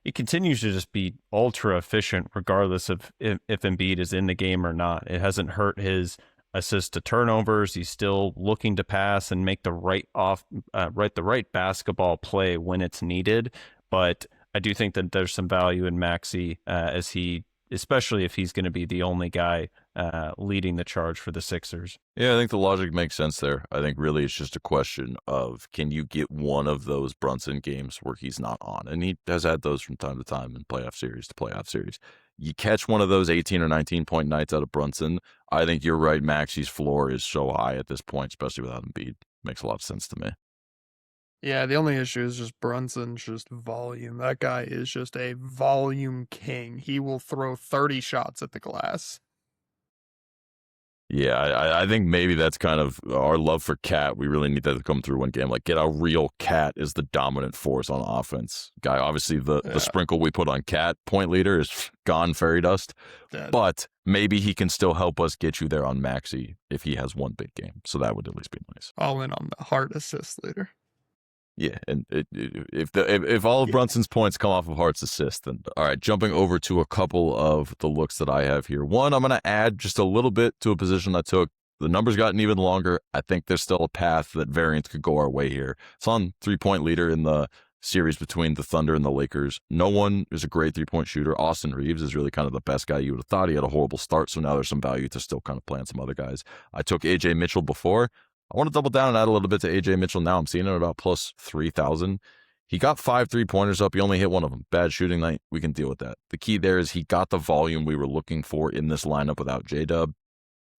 it continues to just be ultra efficient regardless of if Embiid is in the game or not. It hasn't hurt his assist to turnovers. He's still looking to pass and make the right basketball play when it's needed. But I do think that there's some value in Maxey especially if he's going to be the only guy leading the charge for the Sixers. Yeah, I think the logic makes sense there. I think really it's just a question of, can you get one of those Brunson games where he's not on? And he has had those from time to time in playoff series to playoff series. You catch one of those 18 or 19 point nights out of Brunson, I think you're right. Maxey's floor is so high at this point, especially without Embiid. Makes a lot of sense to me. Yeah, the only issue is just Brunson's just volume. That guy is just a volume king. He will throw 30 shots at the glass. Yeah, I think maybe that's kind of our love for Cat. We really need that to come through one game. Like, get a real Cat is the dominant force on offense. Guy, obviously the sprinkle we put on Cat, point leader, is gone fairy dust. Dead. But maybe he can still help us get you there on Maxey if he has one big game. So that would at least be nice. All in on the hard assist leader. Yeah, and if all of Brunson's points come off of Hart's assist, then all right, jumping over to a couple of the looks that I have here. One, I'm going to add just a little bit to a position I took. The number's gotten even longer. I think there's still a path that variance could go our way here. It's on 3-point leader in the series between the Thunder and the Lakers. No one is a great 3-point shooter. Austin Reeves is really kind of the best guy you would have thought. He had a horrible start, so now there's some value to still kind of playing some other guys. I took AJ Mitchell before. I want to double down and add a little bit to AJ Mitchell now. I'm seeing him about plus 3,000. He got 5 3-pointers up. He only hit one of them. Bad shooting night. We can deal with that. The key there is he got the volume we were looking for in this lineup without J-Dub.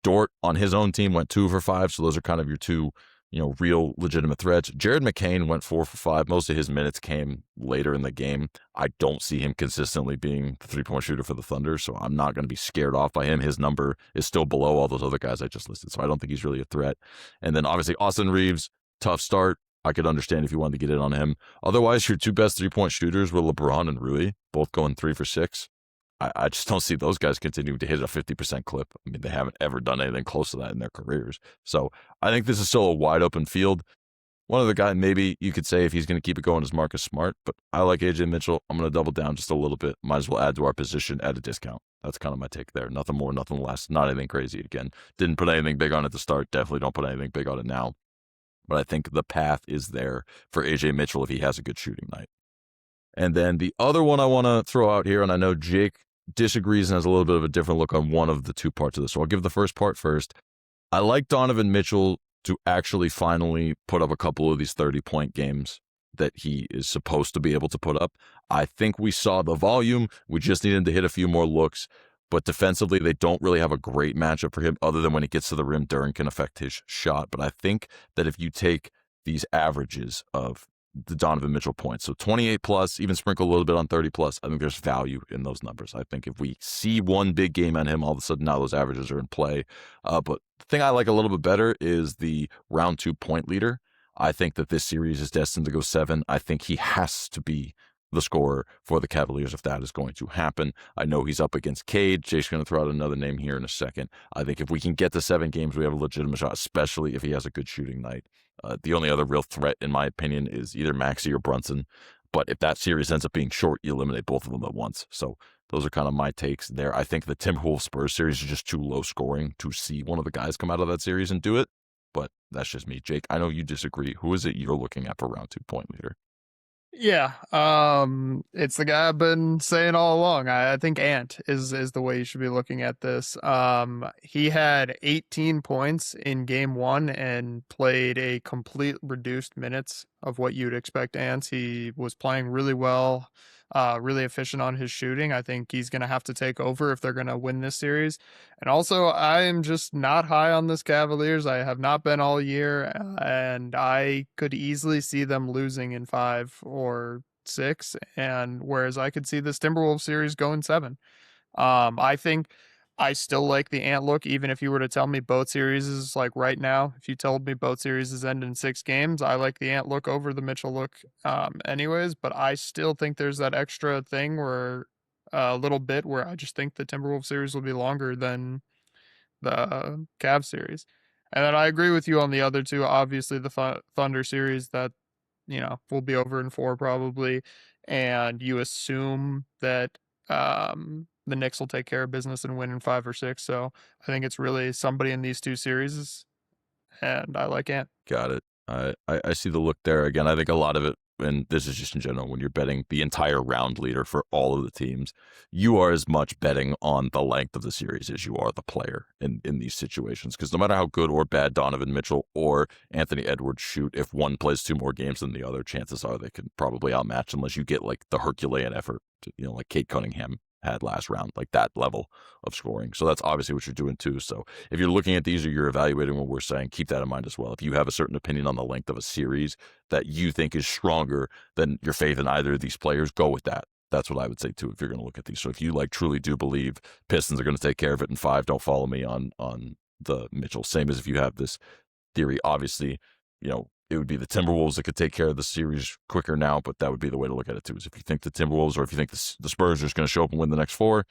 Dort on his own team went 2 for 5. So those are kind of your two real legitimate threats. Jared McCain went 4 for 5. Most of his minutes came later in the game. I don't see him consistently being the 3-point shooter for the Thunder, so I'm not going to be scared off by him. His number is still below all those other guys I just listed, so I don't think he's really a threat. And then obviously Austin Reeves, tough start. I could understand if you wanted to get in on him. Otherwise, your two best 3-point shooters were LeBron and Rui, both going 3 for 6. I just don't see those guys continuing to hit a 50% clip. I mean, they haven't ever done anything close to that in their careers. So I think this is still a wide open field. One other guy, maybe you could say if he's going to keep it going, is Marcus Smart, but I like AJ Mitchell. I'm going to double down just a little bit. Might as well add to our position at a discount. That's kind of my take there. Nothing more, nothing less. Not anything crazy. Again, didn't put anything big on it to start. Definitely don't put anything big on it now. But I think the path is there for AJ Mitchell if he has a good shooting night. And then the other one I want to throw out here, and I know Jake disagrees and has a little bit of a different look on one of the two parts of this. So I'll give the first part first. I like Donovan Mitchell to actually finally put up a couple of these 30-point games that he is supposed to be able to put up. I think we saw the volume. We just need him to hit a few more looks. But defensively, they don't really have a great matchup for him other than when he gets to the rim, Duren can affect his shot. But I think that if you take these averages of the Donovan Mitchell points, so 28 plus, even sprinkle a little bit on 30 plus, I think there's value in those numbers. I think if we see one big game on him, all of a sudden now those averages are in play. But the thing I like a little bit better is the round 2 point leader. I think that this series is destined to go 7. I think he has to be the scorer for the Cavaliers if that is going to happen. I know he's up against Cade. Jake's going to throw out another name here in a second. I think if we can get to 7 games, we have a legitimate shot, especially if he has a good shooting night. The only other real threat, in my opinion, is either Maxey or Brunson. But if that series ends up being short, you eliminate both of them at once. So those are kind of my takes there. I think the Timberwolves Spurs series is just too low scoring to see one of the guys come out of that series and do it. But that's just me. Jake, I know you disagree. Who is it you're looking at for round 2 point leader? Yeah, it's the guy I've been saying all along. I think Ant is the way you should be looking at this. He had 18 points in game 1 and played a complete reduced minutes of what you'd expect Ant. He was playing really well, really efficient on his shooting. I think he's going to have to take over if they're going to win this series. And also, I am just not high on this Cavaliers. I have not been all year, and I could easily see them losing in 5 or 6. And whereas I could see this Timberwolves series going 7. I think I still like the Ant look, even if you were to tell me both series is like right now. If you told me both series end in 6 games, I like the Ant look over the Mitchell look anyways. But I still think there's that extra thing where a little bit where I just think the Timberwolves series will be longer than the Cavs series. And then I agree with you on the other two. Obviously, the Thunder series that, will be over in 4 probably. And you assume that the Knicks will take care of business and win in 5 or 6. So I think it's really somebody in these 2 series, and I like Ant. Got it. I see the look there. Again, I think a lot of it, and this is just in general, when you're betting the entire round leader for all of the teams, you are as much betting on the length of the series as you are the player in these situations. Because no matter how good or bad Donovan Mitchell or Anthony Edwards shoot, if one plays 2 more games than the other, chances are they can probably outmatch unless you get like the Herculean effort, like Cade Cunningham had last round, like that level of scoring. So that's obviously what you're doing too. So if you're looking at these or you're evaluating what we're saying, keep that in mind as well. If you have a certain opinion on the length of a series that you think is stronger than your faith in either of these players, go with that. That's what I would say too if you're going to look at these. So if you truly do believe Pistons are going to take care of it in 5, don't follow me on the Mitchell. Same as if you have this theory, obviously, it would be the Timberwolves that could take care of the series quicker now, but that would be the way to look at it too, is if you think the Timberwolves or if you think the Spurs are just going to show up and win the next 4,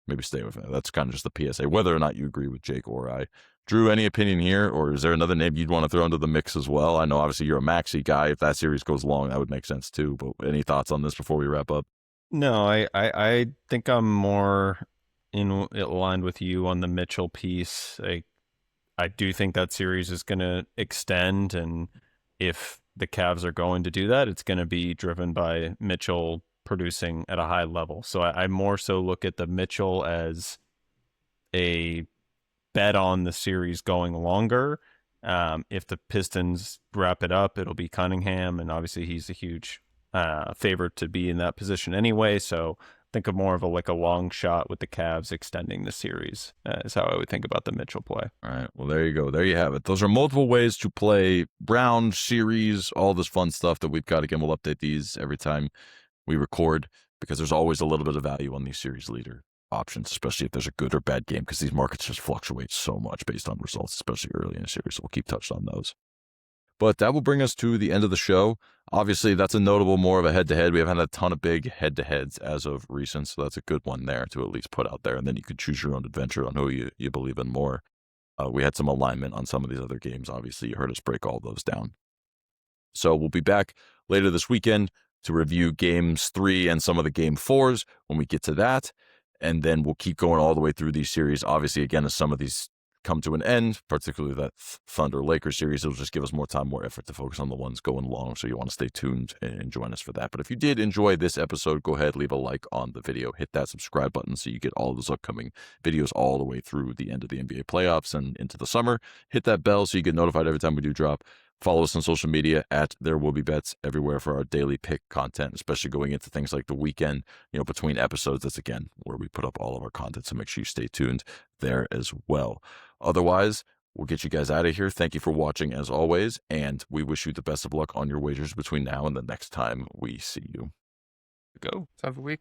maybe stay with it. That's kind of just the PSA, whether or not you agree with Jake or I. Drew, any opinion here, or is there another name you'd want to throw into the mix as well? I know obviously you're a Maxey guy. If that series goes long, that would make sense too, but any thoughts on this before we wrap up? No, I think I'm more in aligned with you on the Mitchell piece. I do think that series is going to extend, and if the Cavs are going to do that, it's going to be driven by Mitchell producing at a high level. So I more so look at the Mitchell as a bet on the series going longer. If the Pistons wrap it up, it'll be Cunningham, and obviously he's a huge favorite to be in that position anyway. So think of more of a long shot with the Cavs extending the series is how I would think about the Mitchell play. All right. Well, there you go. There you have it. Those are multiple ways to play round, series, all this fun stuff that we've got. Again, we'll update these every time we record because there's always a little bit of value on these series leader options, especially if there's a good or bad game, because these markets just fluctuate so much based on results, especially early in a series. So we'll keep touched on those. But that will bring us to the end of the show. Obviously, that's a notable more of a head-to-head. We haven't had a ton of big head-to-heads as of recent, so that's a good one there to at least put out there. And then you could choose your own adventure on who you believe in more. We had some alignment on some of these other games. Obviously, you heard us break all those down. So we'll be back later this weekend to review games 3 and some of the game 4s when we get to that. And then we'll keep going all the way through these series. Obviously, again, as some of these come to an end, particularly that Thunder-Lakers series, it'll just give us more time, more effort to focus on the ones going long. So you want to stay tuned and join us for that. But if you did enjoy this episode, go ahead, leave a like on the video, hit that subscribe button so you get all of those upcoming videos all the way through the end of the NBA playoffs and into the summer. Hit that bell so you get notified every time we do drop. Follow us on social media at There Will Be Bets everywhere for our daily pick content, especially going into things like the weekend, between episodes. That's, again, where we put up all of our content. So make sure you stay tuned there as well. Otherwise, we'll get you guys out of here. Thank you for watching as always. And we wish you the best of luck on your wagers between now and the next time we see you. Go. Let's have a week.